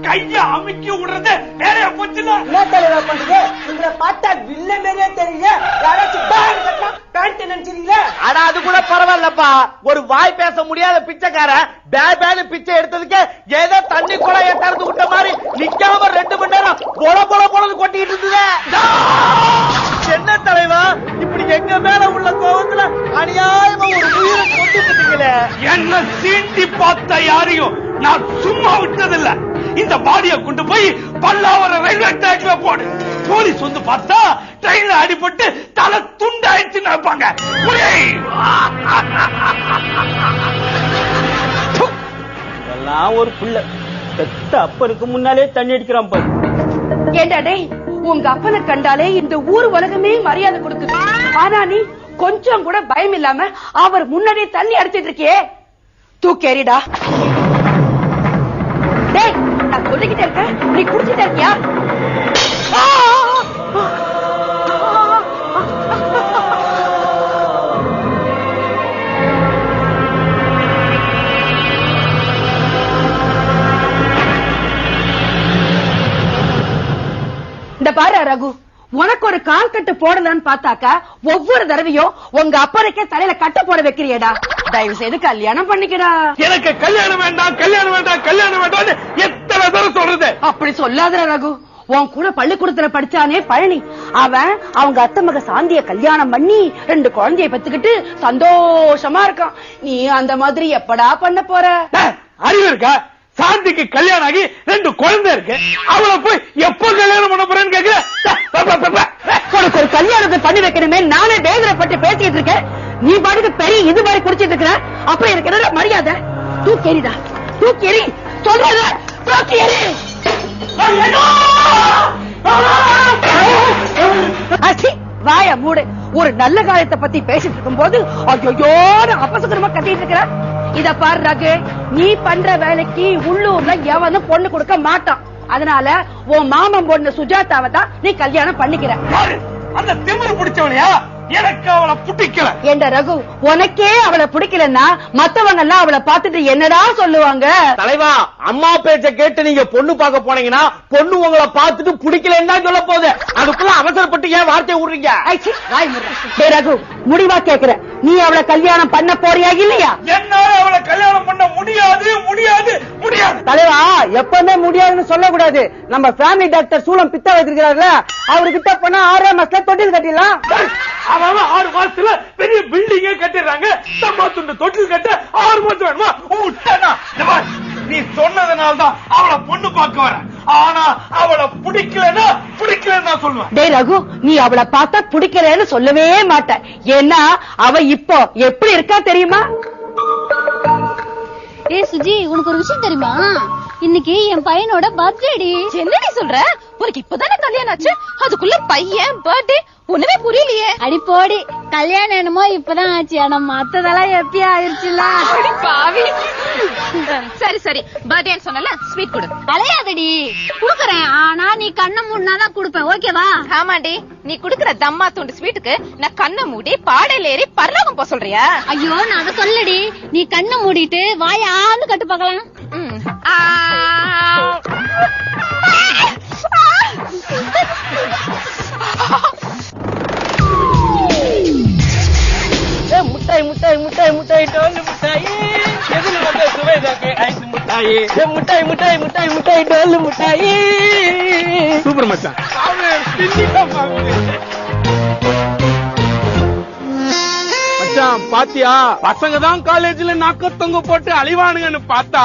கைய அமுக்கி விடுறது வேலையா போச்சுல. என்ன தலைவா பண்றது? உங்களை பார்த்தா வில்ல மாதிரியே தெரியல. யாராச்சும் பேண்ட் நினைச்சிருக்கீங்களா? ஆனா அது கூட பரவாயில்லப்பா. ஒரு வாய் பேச முடியாத பிச்சைக்காரன் பேபேன்னு பிச்சை எடுத்ததுக்கு ஏதோ தண்ணி கூட திறந்து விட்ட மாதிரி நிக்காம 2 மணி நேரம் பொல பொல பொலன்னு கொட்டிட்டு இருந்தது. என்ன தலைவா இப்படி எங்க மேல உள்ள கோபத்துல அநியாயமா ஒரு உயிரை கொண்டு விட்டீங்களே. என்ன சீண்டி பார்த்த யாரையும் நான் சும்மா விட்டதில்ல. இந்த பாடியை கொண்டு போய் பல்லாவரம் ரயில்வே ட்ராக்ல போடு. போலீஸ் வந்து பார்த்தா ட்ரெயின்ல அடிபட்டு தலை துண்டாயிடுச்சு நினைப்பாங்க. எல்லாம் ஒரு புள்ள பெத்த அப்பனுக்கு முன்னாலே தண்ணி அடிக்கிறான் பாரு. ஏண்டா டேய், உங்க அப்பனை கண்டாலே இந்த ஊர் உலகமே மரியாதை கொடுக்குது. ஆனா நீ கொஞ்சம் கூட பயம் இல்லாம அவர் முன்னாடியே தண்ணி அடிச்சிட்டு இருக்கியே. தூக்கேறிடா. டேய், நான் சொல்லிக்கிட்டே இருக்கேன், நீ குடிச்சிட்டே இருக்கியா? இந்த பாரு ரகு, உனக்கு ஒரு கால் கட்டு போடலான்னு பார்த்தாக்கா ஒவ்வொரு தடவையும் உங்க அப்பனுக்கே தலையில கட்ட போட வைக்கிறியடா. தயவு செய்து கல்யாணம் பண்ணிக்கடா. எனக்கு கல்யாணம் வேண்டாம், கல்யாணம் வேண்டாம், கல்யாணம் வேண்டாம் எத்தனை தடவை சொல்றது? அப்படி சொல்லாத ரகு. உன் கூட பள்ளிக்கூடத்துல படிச்சானே பழனி, அவன் அவங்க அத்தை மக சாந்திய கல்யாணம் பண்ணி 2 குழந்தைய பெத்துக்கிட்டு சந்தோஷமா இருக்கான். நீ அந்த மாதிரி எப்படா பண்ண போற? அறிவு இருக்கா? சாந்திக்கு கல்யாணம் ஆகி 2 குழந்தை இருக்கு. அவளை போய் எப்ப கல்யாணம் பண்ண போறேன்னு கேக்குற? உனக்கு ஒரு கல்யாணத்தை பண்ணி வைக்கணுமே நானே வேதனைப்பட்டு பேசிட்டு இருக்கேன். நீ பாட்டுக்கு பெரிய இது மாதிரி குடிச்சிட்டு இருக்கிற. அப்புறம் எனக்கு என்ன மரியாதை? தூக்கேறிடா, தூக்கேறி சொல்றத தூக்கேறி. வாய மூடு. ஒரு நல்ல காரியத்தை பத்தி பேசிட்டு இருக்கும் போது ஐயோ அபசகுரமா கத்திட்டு இருக்கிற. இத பாரு ரகு, நீ பண்ற வேலைக்கு உள்ளூர்ல எவனும் பொண்ணு கொடுக்க மாட்டான். அதனால உன் மாமன் பொண்ணு சுஜாதாவை தான் நீ கல்யாணம் பண்ணிக்கிற. அந்த திமிரு பிடிச்சவளையா? எனக்கு அவளை பிடிக்கல. ஏண்டா ரகு, உனக்கே அவளை பிடிக்கலன்னா மத்தவங்க எல்லாம் அவளை பார்த்துட்டு என்னடா சொல்லுவாங்க? தலைவா, அம்மா பேச்ச கேட்டு நீங்க பொண்ணு பார்க்க போனீங்கன்னா பொண்ணு உங்களை பார்த்துட்டு பிடிக்கலன்னு தான் சொல்ல போகுது. அதுக்குள்ள அவசரப்பட்டு ஏன் வார்த்தை விடுறீங்க? ரகு, முடிவா கேக்குற, நீ அவளை கல்யாணம் பண்ண போறியா இல்லையா? என்னால அவளை கல்யாணம் பண்ண முடியாது, முடியாது, முடியாது. தலைவா, எப்பவுமே முடியாதுன்னு சொல்லக்கூடாது. நம்ம ஃபேமிலி டாக்டர் சூலம் பித்தா வைத்திருக்கிறாருல, அவர்கிட்ட போனா 6 மாசத்துல தொட்டில் கட்டிடலாம். அவன் 6 மாசத்துல பெரிய பில்டிங்கே கட்டிடுறாங்க. தம்மா துண்டு தொட்டில் கட்ட 6 மாசம் வேணுமா? நீ சொன்னதுனால்தான் அவளை பொண்ணு பார்க்க வர. ஆனா அவளை பிடிக்கலன்னா பிடிக்கலன்னு நான் சொல்லுவேன். டேய் ரகு, நீ அவளை பார்த்தா பிடிக்கலன்னு சொல்லவே மாட்ட. ஏன்னா அவ இப்போ எப்படி இருக்கா தெரியுமா? ஏ சுஜி, உனக்கு ஒரு விஷயம் தெரியுமா? இன்னைக்கு என் பையனோட பர்த்டேடி. என்னடி சொல்ற? உனக்கு இப்பதானே கல்யாணம் ஆச்சு, அதுக்குள்ள பையன் பர்த்டே ஒண்ணுமே புரியலையே. அடி போடி, கல்யாணம் என்னமோ இப்பதான் ஆச்சு, ஆனா மத்ததெல்லாம் எப்பயா ஆயிடுச்சுல. பாவி. சரி சரி, பர்த்டேன்னு சொன்னல, ஸ்வீட் கொடு. அலையாதடி, குடுக்கறேன். ஆனா நீ கண்ணை மூடினாதான் குடுப்பேன், ஓகேவா? ஆமாண்டி, நீ குடுக்கற தம்மா துண்டு ஸ்வீட்டுக்கு நான் கண்ணை மூடி பாடையில ஏறி பரலோகம் போக சொல்றியா? ஐயோ, நான் அதை சொல்லடி. நீ கண்ணை மூடிட்டு வாயான்னு கட்டு பார்க்கலாம். முட்டாய் முட்டாய் முட்டாய் முட்டாய் டோல் முட்டாய், எதுல வந்த சுவைதாக்கு ஐஸ் முட்டாய். முட்டாய் முட்டாய் முட்டாய் முட்டாய் டோல் முட்டாய். சூப்பர் மச்சான். மச்சான் பாத்தியா, பசங்க தான் காலேஜ்ல நாக்கத்தொங்க போட்டு அழிவானுங்கன்னு பார்த்தா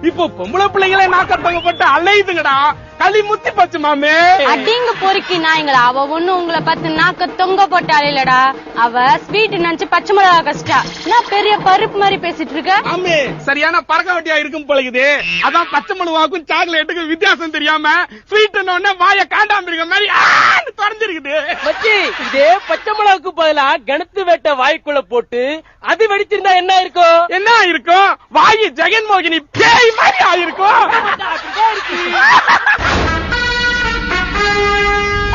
இப்போ பொம்பளை பிள்ளைங்களே நாக்கத்தொங்க போட்டு அலையுதுங்கடா. களி முத்தி போச்சு மாமே. அடிங்க பொறுக்கி நாய்ங்களா, அவ ஒண்ணு உங்களை பார்த்து நாக்க தொங்க போட்டாள் இல்லடா. அவ ஸ்வீட் நினைச்சு பச்சை மிளகா கஷ்டா. நான் பெரிய பருப்பு மாதிரி பேசிட்டு இருக்க. ஆமே சரியான பறக்க வட்டியா இருக்கும் பொழுது. அதான் பச்சை மிளகாவுக்கும் சாக்லேட்டுக்கும் வித்தியாசம் தெரியாம ஸ்வீட் வாய காண்டாம இருக்க மாதிரி தொடர்ந்துருக்குது. மச்சி, இதே பச்சை மிளகாவுக்கு பதிலா கணத்து வேட்ட வாய்க்குள்ள போட்டு அது வெடிச்சிருந்தா என்ன இருக்கும்? என்ன இருக்கும்? வாயு ஜெகன்மோகினி பேய் மாதிரி ஆயிருக்கும்.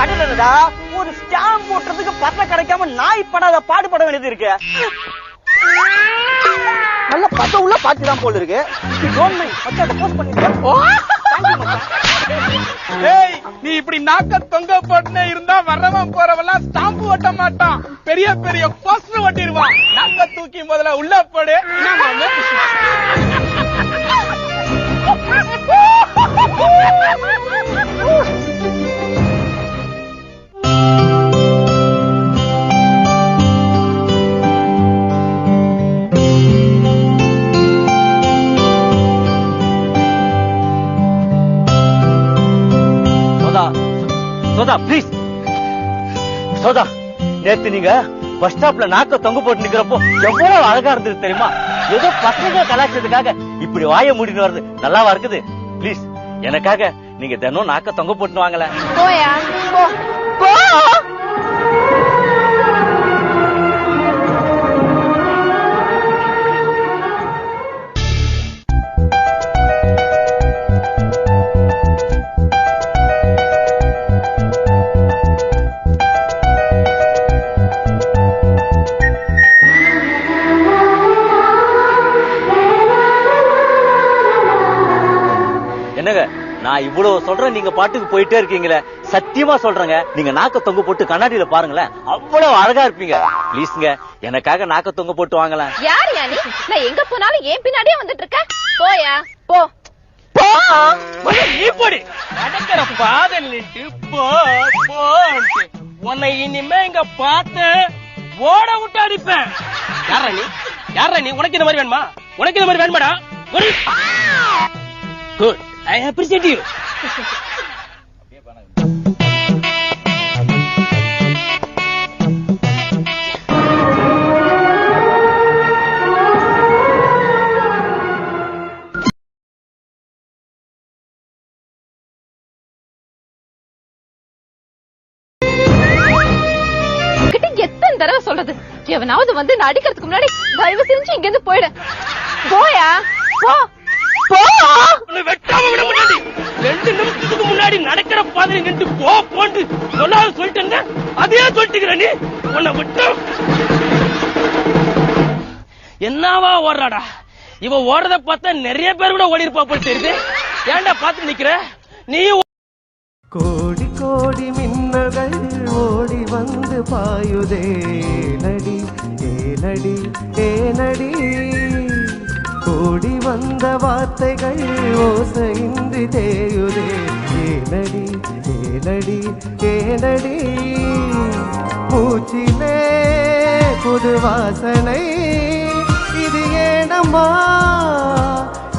அடடடா, ஒரு ஸ்டாம்ப் போட்டுறதுக்கு பத்த கிடைக்காம நாய் படாத பாடுபட வேண்டியது இருக்கு. நல்ல பத்த உள்ள பாத்துதான் போல இருக்கு. நீ இப்படி நாக்க தொங்க போட்டு இருந்தா வர்றவன் போறவெல்லாம் ஸ்டாம்பு ஒட்ட மாட்டான், பெரிய பெரிய போஸ்டர் ஒட்டிடுவான். நாக்க தூக்கி முதல்ல உள்ள போடு. சோதா பிளீஸ், சோதா நேத்து நீங்க பஸ் ஸ்டாப்ல நாக்க தொங்க போட்டு நிக்கிறப்போ எவ்வளவு அழகா இருந்தது தெரியுமா? ஏதோ பசங்க கலாச்சதுக்காக இப்படி வாய மூடிட்டு வருது நல்லாவா இருக்குது? பிளீஸ் எனக்காக நீங்க தினம் நாக்க தொங்க போட்டு வாங்கல. போயா போ போ. என்னங்க நான் இவ்வளவு சொல்றேன், நீங்க பாட்டுக்கு போயிட்டே இருக்கீங்களே. சத்தியமா சொல்றேங்க, நீங்க நாக்க தொங்க போட்டு கண்ணாடியில பாருங்களேன், அவ்வளவு அழகா இருப்பீங்க. பிளீஸ்ங்க எனக்காக நாக்க தொங்க போட்டு வாங்கலாம். யார் யானி? நான் எங்க போனாலும் ஏன் பின்னாடியே வந்துட்டு இருக்க. போயா போ போ. நீ போடி நடக்கிற பாதல் நின்று போ போன்ட்டு உன்னை இனிமே இங்க பார்த்து ஓட விட்டு அடிப்பேன். யாரா நீ? யாரா நீ? உனக்கு இந்த மாதிரி வேணுமா? உனக்கு இந்த மாதிரி வேணுமாடா? Good, I appreciate you. எத்தனை தடவை சொல்றது? எவனாவது வந்து நான் அடிக்கிறதுக்கு முன்னாடி தயவு செஞ்சு இங்க இருந்து போயிடு. போயா போ போ. வெட்டாம விட முன்னாடி 2 நிமிஷத்துக்கு முன்னாடி நடக்கிற பாதையில நின்று போ போண்டு சொல்லாத சொல்லிட்டேன். அதே சொல்லிட்டுக்கிற நீ. உன்னை விட்டு என்னவா ஓடுறாடா? இவ ஓடுறத பார்த்தா நிறைய பேர் கூட ஓடி இருப்பா போல தெரியுது. ஏன்டா பார்த்து நிக்கிற நீ? கோடி கோடி மின்னல்கள் ஓடி வந்து பாயுதே நடி ஏனடி ஏனடி, கோடி வந்த வார்த்தைகள் ஓசையின்றி தேயுதே ஏனடி ஏனடி ஏனடி, மூச்சிலே புது வாசனை இது ஏனம்மா,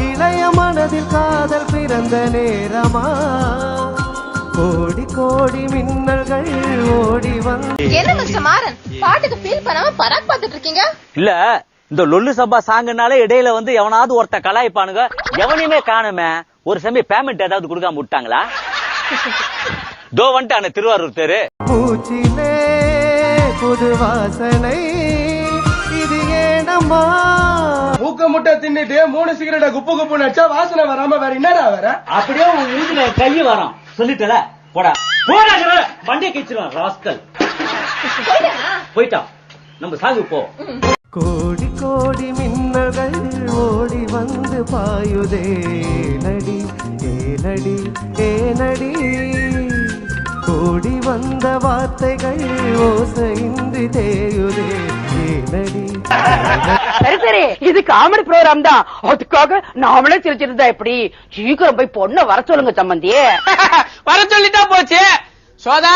இளைய மனதில் காதல் பிறந்த நேரமா, கோடி கோடி மின்னல்கள் ஓடி வந்து. என்ன மிஸ்டர் மாறன், பாட்டுக்கு ஃபீல் பண்ணாம பராக் பார்த்துட்டு இருக்கீங்க? இல்ல, இந்த லொல்லு சப்பா சாங்குனாலே இடையில வந்து எவனாவது ஒருத்த கலாய்ப்பானுங்க, எவனையுமே காணுமே. ஒரு சமயம் பேமெண்ட் ஏதாவது கொடுக்காம விட்டாங்களா? தோ வந்துட்டான திருவாரூர் தேரு. மூச்சிலே புது வாசனை இது ஏனம்மா, மூக்க முட்டை தின்னுட்டு 3 சிகரெட்டை குப்பு குப்பு நடிச்சா வாசனை வராம வேற என்னடா வேற? அப்படியே உன் மூஞ்சில கை வரும். சொல்லிட்டல போடா போடா, வண்டியை கிச்சிருவான் ராஸ்கல். போயிட்டான், நம்ம சாகு போ. கோடி கோடி மின்னல்கள் ஓடி வந்து பாயுதே நடி ஏனடி ஏனடி, கோடி வந்த வார்த்தைகள் ஓசையின்றி தேயுதே ஏனடி. சரி சரி, இது காமெடி ப்ரோகிராம் தான், அதுக்காக நாமளே சிரிச்சிருந்தா எப்படி? சீக்கிரம் போய் பொண்ணை வர சொல்லுங்க சம்பந்தியே. வர சொல்லிட்டா போச்சு. சோதா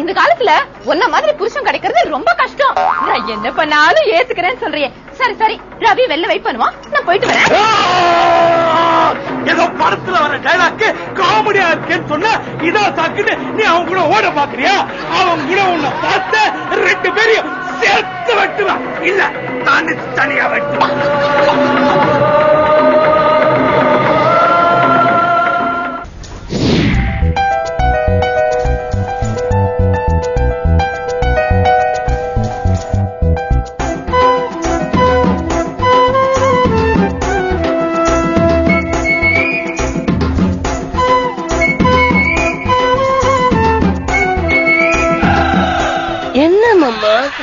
இந்த காலத்துல உன்ன மாதிரி புருஷன் கிடைக்கிறது ரொம்ப கஷ்டம். நான் என்ன பண்ணாலும் ஏத்துக்கிறேன்னு சொல்றியே. சரி சரி, ரவி வெளில வெயிட் பண்ணுவான், நான் போயிட்டு வரேன். ஏதோ படத்துல வர டைலாக் காமெடியா இருக்கேன்னு சொன்னா இதான் சாக்குன்னு நீ அவன் கூட ஓட பாக்குறியா? அவன் கூட உன்னை பார்த்து 2 பேரையும் சேர்த்து வெட்டுவான், இல்ல தனியா வெட்டுவான்.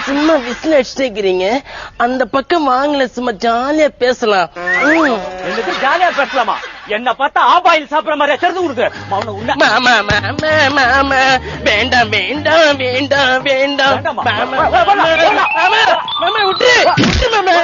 சும்மா விசில் அடிச்சுக்கிறீங்க, அந்த பக்கம் வாங்கல, சும்மா ஜாலியா பேசலாம். ஜாலியா பேசலாமா? என்ன பார்த்தா ஆபாயில் சாப்பிடுற மாதிரி தெரிஞ்சு கொடுக்கு. வேண்டாம் வேண்டாம் வேண்டாம் வேண்டாம் விட்டு மாமா.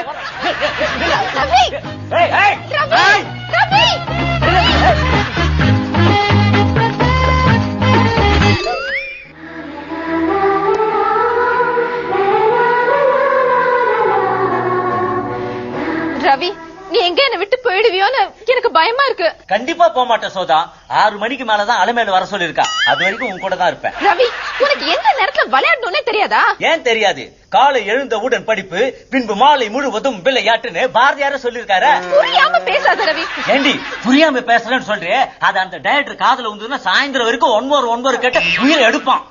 ரவி, நீ எங்க என்ன விட்டு போயிடுவியோன்னு எனக்கு பயமா இருக்கு. கண்டிப்பா போக மாட்டேன் சோதா. 6 மணிக்கு மேலதான் அலமேல வர சொல்லிருக்கா. அது வரைக்கும் உன் கூட தான் இருப்பேன். ரவி, உனக்கு எந்த நேரத்துல விளையாடணும்னே தெரியாதா? ஏன் தெரியாது? காலை எழுந்தவுடன் படிப்பு, பின்பு மாலை முழுவதும் விளையாட்டுன்னு பாரதியார சொல்லிருக்காரு. புரியாம பேசாத ரவி. ஏண்டி புரியாம பேசுறேன்னு சொல்றேன்? அது அந்த டைரக்டர் காதுல வந்து சாயந்தரம் வரைக்கும் ஒன்பது கேட்டு உயிரை எடுப்பான்.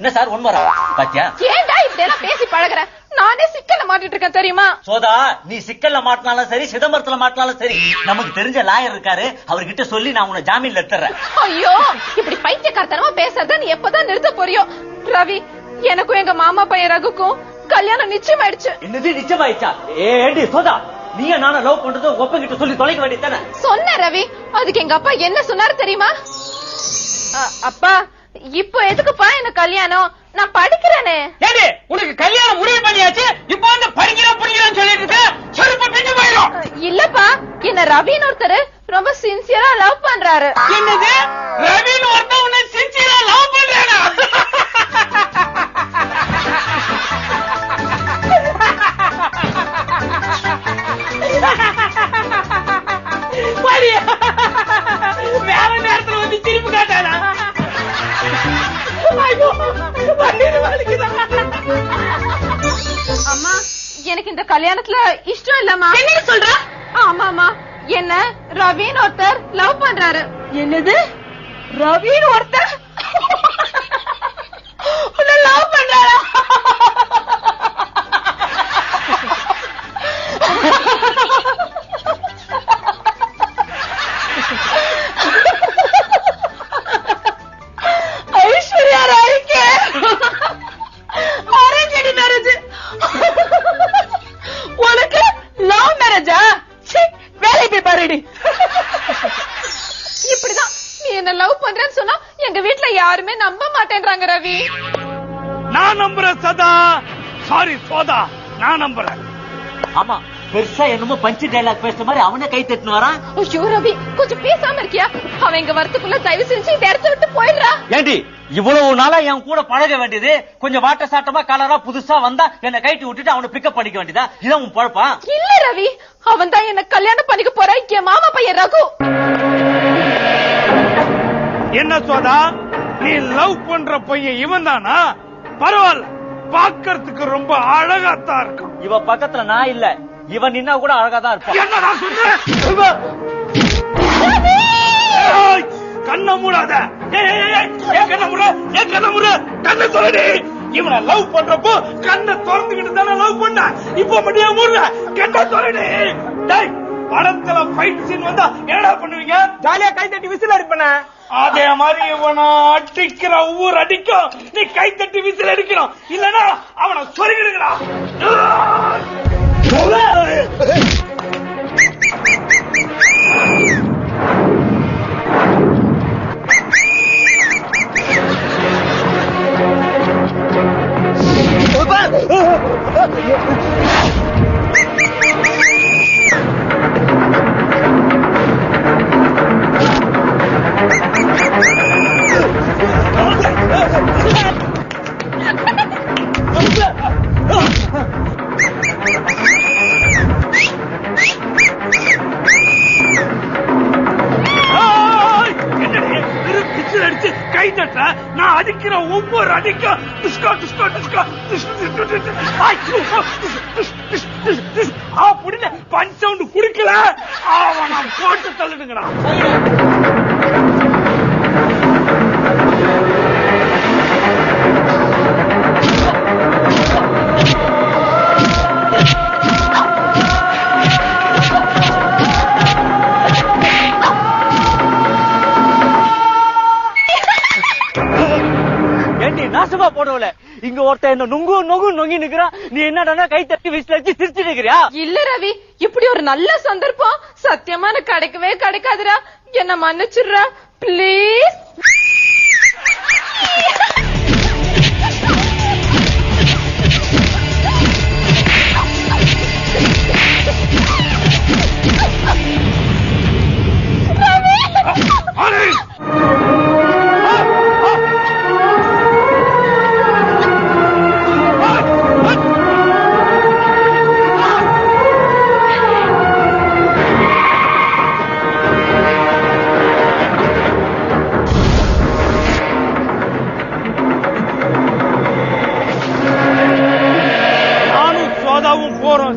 என்ன சார் ஒன்பரா பாத்தியா? ஏன்டா இப்படி பேசி பழகுற? நானே சிக்கல்ல மாட்டிட்டு இருக்கேன் தெரியுமா? சோதா, நீ சிக்கல்ல மாட்டினாலும் சரி, சிதம்பரத்துல மாட்டினாலும் சரி, நமக்கு தெரிஞ்ச லாயர் இருக்காரு, அவர்கிட்ட சொல்லி நான் உன்னை ஜாமீன்ல எடுத்துறேன். ஐயோ, இப்படி பைத்தியக்காரத்தனமா பேசுறத நீ எப்பதான் நிறுத்த போறியோ? ரவி, எனக்கும் எங்க மாமா பையன் ரகுக்கும் கல்யாணம் நிச்சயமாயிடுச்சு. என்னது நிச்சயமாயிடுச்சா? ஏண்டி சோதா, நீங்க நானும் லவ் பண்றது ஒப்ப கிட்ட சொல்லி தொலைக்க வேண்டியதானே? சொன்ன ரவி, அதுக்கு எங்க அப்பா என்ன சொன்னாரு தெரியுமா? அப்பா, இப்போ எதுக்குப்பா என்ன கல்யாணம்? நான் படிக்கிறேனே. ஏடி, உனக்கு கல்யாணம் முடிவு பண்ணியாச்சு, இப்போ வந்து படிக்கிறேன்னு சொல்லிட்டு இருக்க. செருப்பு பிஞ்சு போயிடும். இல்லப்பா, என்ன ரவின்னு ஒருத்தர் ரொம்ப சின்சியரா லவ் பண்றாரு. என்னது? ரவின்னு ஒருத்தன் உன்னை சின்சியரா லவ் பண்றானா? வேற நேரத்துல வந்து திருப்பி காட்டானா? அம்மா, எனக்கு இந்த கல்யாணத்துல இஷ்டம் இல்லம்மா. என்ன சொல்ற? ஆமாமா, என்ன ரவின்னு ஒருத்தர் லவ் பண்றாரு. என்னது? ரவின்னு ஒருத்தர் லவ் பண்றாரா? ஐஸ்வர்யா ராய்க்கு அரேஞ்ச் மேரேஜ். உனக்கு லவ் மேரேஜா? வேலை போய் பாருடி. இப்படிதான் நீ என்ன லவ் பண்றேன்னு சொன்னா எங்க வீட்டுல யாருமே நம்ப மாட்டேன்றாங்க ரவி. நான் நம்புறேன் சதா. சாரி சோதா, நான் நம்புறேன். ஆமா, பெருசா என்னமோ பஞ்சு டைலாக் பேசுற மாதிரி அவனே கை தட்டுன்னு வரான். ஐயோ ரவி, கொஞ்சம் பேசாம இருக்கியா? அவன் இங்க வரத்துக்குள்ள தயவு செஞ்சு இந்த இடத்த விட்டு போயிடுறா. ஏண்டி, இவ்வளவு நாளா என் கூட பழக வேண்டியது, கொஞ்சம் வாட்ட சாட்டமா கலரா புதுசா வந்தா என்ன கைட்டி விட்டுட்டு அவனை பிக்கப் பண்ணிக்க வேண்டியதா? இதான் உன் பழப்பா? இல்ல ரவி, அவன் தான் என்ன கல்யாணம் பண்ணிக்க போற என் மாமா பையன் ரகு. என்ன சோதா, நீ லவ் பண்ற பையன் இவன் தானா? பரவாயில்ல, பாக்கிறதுக்கு ரொம்ப அழகாத்தான் இருக்கும். இவ பக்கத்துல நான் இல்ல, இவன் நின்னா கூட அழகாதான் இருப்பான். என்னடா சொன்ன? கண்ண மூடாத. கண்ண மூட, கண்ண சொல்லி. இவனை லவ் பண்றப்போ கண்ணை திறந்துகிட்டு தானே லவ் பண்ண. இப்ப மட்டும் மூடுற, கண்ண சொல்லி. படத்துல ஃபைட் சீன் வந்தா என்னடா பண்ணுவீங்க? ஜாலியா கை தட்டி விசில் அடிப்பன. அதே மாதிரி இவனை அடிக்கிற ஊர் அடிக்கும், நீ கை தட்டி விசில் அடிக்கணும். இல்லனா அவனை சொருகிடுங்கடா. கை தட்ட நான் அடிக்கிற ஒவ்வொரு அடிக்கும் டிஸ்கோ டிஸ்கோ டிஸ்கோ அப்படின்னு பஞ்ச் சவுண்ட் குடுக்கல அவன் நான் போட்டு தள்ளிடுங்கடா. நாசமா போடல இங்க ஒருத்தன் என்ன நொங்கு நொங்கு நொங்கி நிக்கிறான். நீ என்னடா கை தட்டி விசில் வச்சு சிரிச்சு நிக்கிறியா? இல்ல ரவி, இப்படி ஒரு நல்ல சந்தர்ப்பம் சத்தியமா எனக்கு கிடைக்கவே கிடைக்காதுடா. என்ன மன்னிச்சிடுறா பிளீஸ்.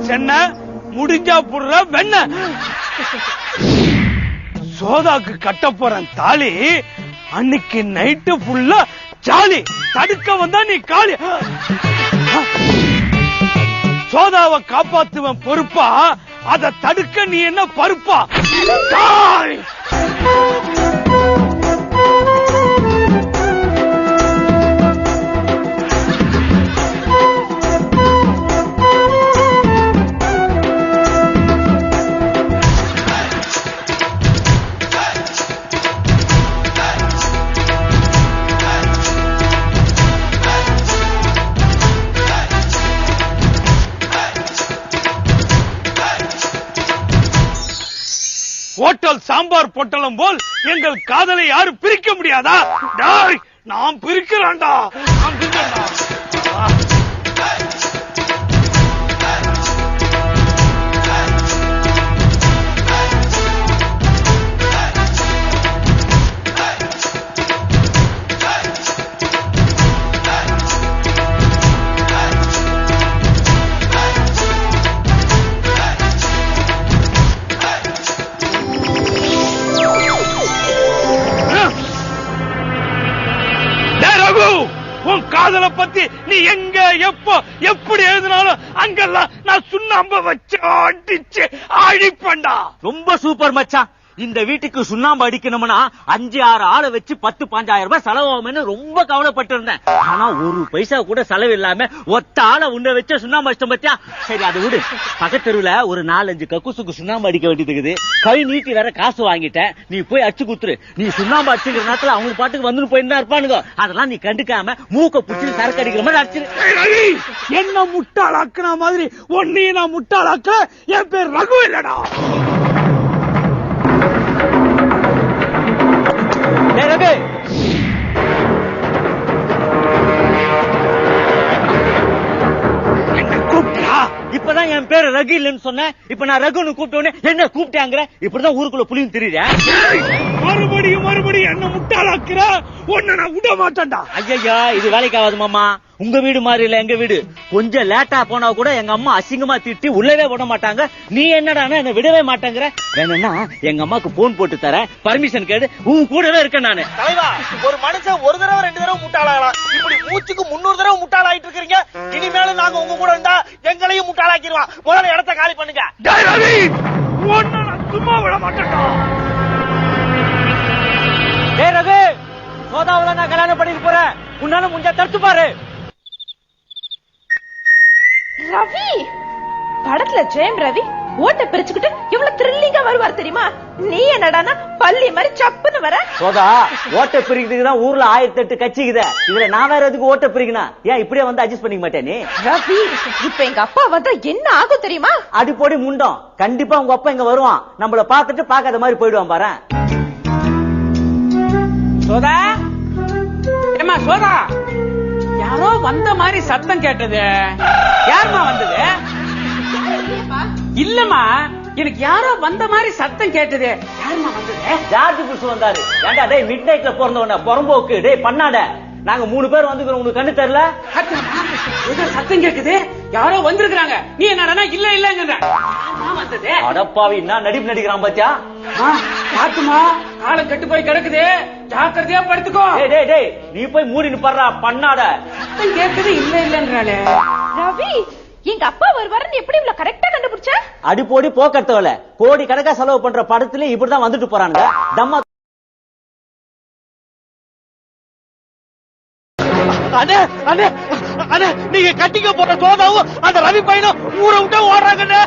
சென்ன முடிஞ்சா புடுற வெண்ண சோதாக்கு கட்ட போறேன் தாலி. அன்னைக்கு நைட்டு ஃபுல்லா ஜாலி. தடுக்க வந்தா நீ காலி. சோதாவை காப்பாத்துவன் பொறுப்பா, அதை தடுக்க நீ என்ன பருப்பா? காலி. ஹோட்டல் சாம்பார் பொட்டலம் போல் எங்கள் காதலை யாரும் பிரிக்க முடியாதா? நான் பிரிக்கிறான்டா. உன் காதலை பத்தி நீ எங்க எப்போ எப்படி எழுதினாலும் அங்கெல்லாம் நான் சுண்ணாம்ப வச்சு அடிச்சு அழிப்பண்டா. ரொம்ப சூப்பர் மச்சான். இந்த வீட்டுக்கு சுண்ணாம்பு அடிக்கணும்னா 5-6 ஆளை வச்சு 10-15,000 ரூபாய் செலவாகும்னு ரொம்ப கவலைப்பட்டு இருந்தேன். ஆனா ஒரு பைசா கூட செலவு இல்லாம ஒத்த ஆளை உன்னை வச்ச சுண்ணாம்பு அடிச்சோம் பத்தியா. சரி அதை விடு. பக்கத்தெருவுல ஒரு 4-5 கக்குசுக்கு சுண்ணாம்பு அடிக்க வேண்டியது இருக்குது. கை நீட்டி வேற காசு வாங்கிட்டேன். நீ போய் அடிச்சு குத்துரு. நீ சுண்ணாம்பு அடிச்சுக்கிற நேரத்துல அவங்க பாட்டுக்கு வந்து போயிருந்தா இருப்பானுங்க. அதெல்லாம் நீ கண்டுக்காம மூக்க புடிச்சு சரக்கு அடிக்கிற மாதிரி அடிச்சிரு. என்ன முட்டாளாக்குன மாதிரி ஒன்னையும் நான் முட்டாளாக்க. என் பேர் ரகு இல்லடா. இப்பதான் என் பேரு ரகு இல்லன்னு சொன்ன. இப்ப நான் ரகுன்னு கூப்பிட்டோன்னே என்ன கூப்பிட்டாங்கிற. இப்படிதான் ஊருக்குள்ள புளியும் தெரியுற. மறுபடியும் என்ன முட்டாளாக்குற. ஒன்ன நான் விட மாட்டேன்டா. ஐயா இது வேலைக்கு ஆகாது மாமா. உங்க வீடு மாதிரி இல்ல எங்க வீடு. கொஞ்சம் லேட்டா போனா கூட எங்க அம்மா அசிங்கமா திட்டி உள்ளவே விட மாட்டாங்க. நீ என்னடானா என்ன விடவே மாட்டேங்கிற. வேணும்னா எங்க அம்மாக்கு போன் போட்டு தரேன். பர்மிஷன் கேடு. உன் கூடவே இருக்கேன் நானு. தலைவா, ஒரு மனுஷன் ஒரு தடவை 2 தடவை முட்டாளாகலாம். இப்படி மூச்சுக்கு 300 தடவை முட்டாளாயிட்டு இருக்கீங்க. இனிமேலும் நாங்க உங்க கூட இருந்தா எங்களையும் முட்டாளாக்கிடுவான். முதல்ல இடத்த காலி பண்ணுங்க. சும்மா விட மாட்டேன்டா. ரகு, சோதாவில நான் கல்யாணம் பண்ணிட்டு போறேன். உன்னால முடிஞ்சா தடுத்து பாரு. ரவி படத்துல ஜெயம் ரவி ஓட்ட பிரிச்சுக்கிட்டு இவ்வளவு த்ரில்லிங்கா வருவார் தெரியுமா? நீ என்னடானா பள்ளி மாதிரி சப்புன்னு வர. சோதா, ஓட்ட பிரிக்கிறதுக்கு தான் ஊர்ல 1008 கட்சிக்குது. இதுல நான் வேற எதுக்கு ஓட்ட பிரிக்கணும்? ஏன் இப்படியே வந்து அட்ஜஸ்ட் பண்ணிக்க மாட்டேன் நீ? ரவி, இப்ப எங்க அப்பா வந்தா என்ன ஆகும் தெரியுமா? அது போடி முண்டம். கண்டிப்பா உங்க அப்பா இங்க வருவான். நம்மள பாத்துட்டு பாக்காத மாதிரி போயிடுவான் பாரு. சோதா, ஏமா சோதா, யாரோ வந்த மாதிரி சத்தம் கேட்டது. யாருமா வந்தது? இல்லம்மா, எனக்கு யாரோ வந்த மாதிரி சத்தம் கேட்டது. யாருமா வந்தது? ஜார்ஜ் புஷ் வந்தாரு. ஏண்டா டேய் மிட் நைட்ல பிறந்தவன புறம்போக்கு டேய் பண்ணாட. நாங்க 3 பேர் வந்துக்கிறோம், உங்களுக்கு கண்ணு தெரியல? ஏதோ சத்தம் கேக்குது, யாரோ வந்திருக்காங்க. நீ என்னடா இல்ல இல்லங்கற? வந்தது அடப்பாவி, நான் நடிப்பு நடிக்கிறான் பாத்தியா? பாத்துமா, காலம் கெட்டு போய் கிடக்குது, ஜாக்கிரதையா படுத்துக்கோ. டேய் டேய் டேய், நீ போய் மூடி நிப்பறா பண்ணாட. சத்தம் கேக்குது இல்ல இல்லங்கறானே. ரவி, எங்க அப்பா வருவாருன்னு எப்படி இவ்வளவு கரெக்டா கண்டுபிடிச்ச? அடிப்போடி போக்கறதவல கோடி கணக்கா செலவு பண்ற படத்துல இப்படிதான் வந்துட்டு போறானுங்க. தம்மா அண்ணே அண்ணே அண்ணே, நீங்க கட்டிக்க போற சோதாவும் அந்த ரவி பையனும் ஊரை விட்டு ஓடுறாங்கண்ணே.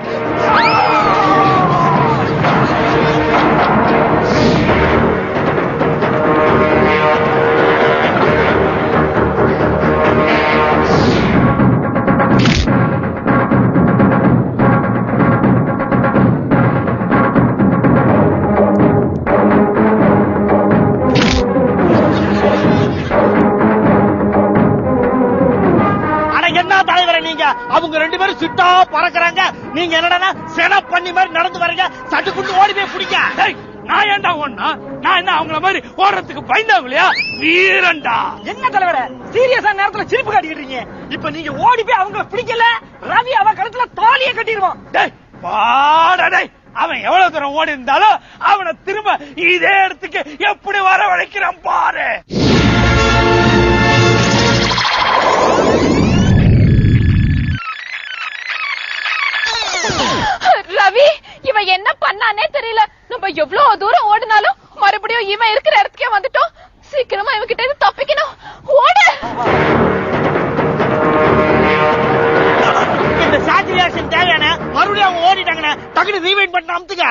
அவங்க 2 பேரும் சிட்டா பறக்குறாங்க, நீங்க என்னடா சென பண்ணி மாதிரி நடந்து வரீங்க. சட்டுக்குண்டு ஓடி போய் பிடிக்க. நான் ஏன்டா ஓடனா? நான் என்ன அவங்கள மாதிரி ஓடுறதுக்கு பயந்தாங்களையா? வீரண்டா. என்ன தலைவரே சீரியஸா நேரத்துல சிரிப்பு காட்டிக்கிட்டீங்க. இப்ப நீங்க ஓடி போய் அவங்கள பிடிக்கல, ரவி அவ கழுத்துல தாலியை கட்டிடுவான். டேய் பாடா டேய், அவன் எவ்வளவு தூரம் ஓடி இருந்தாலும் அவனை திரும்ப இதே இடத்துக்கு எப்படி வரவழைக்கிறான் பாரு. ரவி, இவன் என்ன பண்ணானே தெரியல. நம்ம எவ்வளவு தூரம் ஓடினாலும் மறுபடியும் இவன் இருக்கிற இடத்துக்கே வந்துட்டோம். சீக்கிரமா இவன் கிட்ட இருந்து தப்பிக்கணும். ஓடு. இந்த சாச்சுரேஷன் தேவையான மறுபடியும் அவங்க ஓடிட்டாங்கண்ணே. டக்குனு ரீவைண்ட் பண்ண அமுத்துங்க.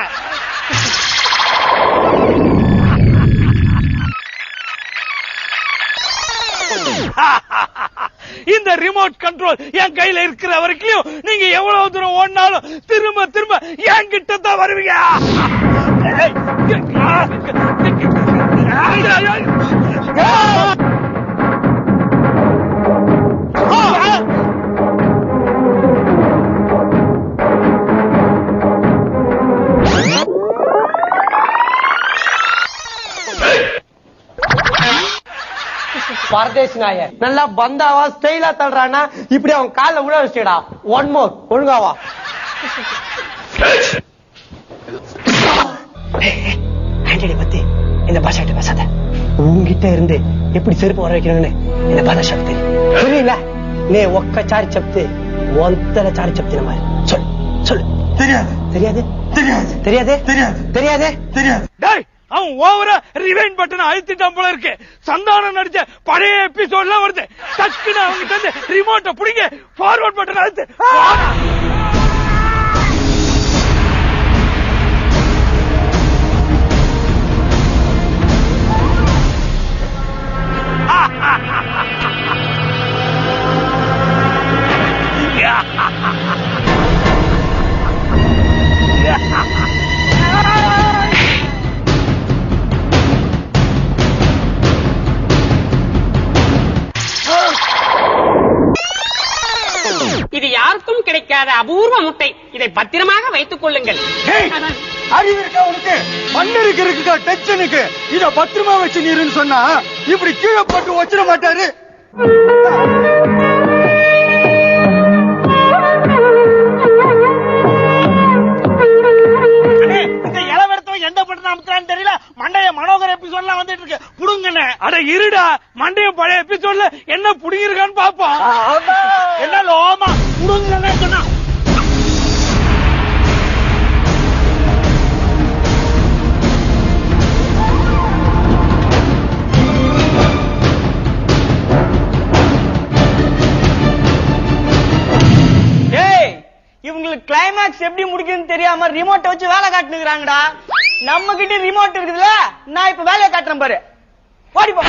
இந்த ரிமோட் கண்ட்ரோல் என் கையில இருக்கிற வரைக்கும் நீங்க எவ்வளவு தூரம் ஓடினாலும் திரும்ப திரும்ப என் கிட்ட தான் வருவீங்க. பரதேஷ் நாய நல்லா பந்தாவா ஸ்டைலா தள்ளுறானா, இப்படி அவன் கால விட வச்சுடா. One more, ஒழுங்காவா. ஆண்டனி பத்தி இந்த பாஷாட்ட பேசாத. உங்ககிட்ட இருந்து எப்படி செருப்பு வர வைக்கணும்னு இந்த பாஷாக்கு தெரியும். புரியல? நீ ஒக்க சாரி செப்து ஒந்தல சாரி செப்தின மாதிரி சொல்லு சொல்லு. தெரியாது தெரியாது தெரியாது தெரியாது தெரியாது தெரியாது தெரியாது. டேய், அவன் ஓவரா ரிவைண்ட் பட்டனை அழுத்திட்டான் போல இருக்கு. சந்தானம் நடிச்ச பழைய எபிசோட்லாம் வருது. டக்குன்னு அவங்க தந்து ரிமோட்டை புடிங்க, ஃபார்வர்ட் பட்டன் அழுத்து. இது யாருக்கும் கிடைக்காத அபூர்வ முட்டை. இதை பத்திரமாக வைத்துக் கொள்ளுங்கள். அறிவு இருக்கா உனக்கு? மண்ணருக்கு இருக்குக்கா டென்ஷனுக்கு. இத பத்திரமா வச்சு நீருன்னு சொன்னா இப்படி கீழே போட்டு வச்சிட மாட்டாரு. இந்த இளவரத்தவன் எந்த பட்டம் அமுத்துறான்னு தெரியல. மண்டைய மனோகர் எபிசோட்லாம் வந்துட்டு இருக்கு. புடுங்கண்ணே. அட இருடா, மண்டையும் பழைய எபிசோட்ல என்ன புடிங்கிருக்கான்னு பாப்போம். என்ன லோமா புடுங்கண்ணே சொன்னா. இவங்களுக்கு கிளைமேக்ஸ் எப்படி முடிக்குதுன்னு தெரியாம ரிமோட்டை வச்சு வேலை காட்டுனுங்கிறாங்கடா. நம்ம கிட்ட ரிமோட் இருக்குதுல, நான் இப்ப வேலையை காட்டுறேன் பாரு. ஓடிப்போ.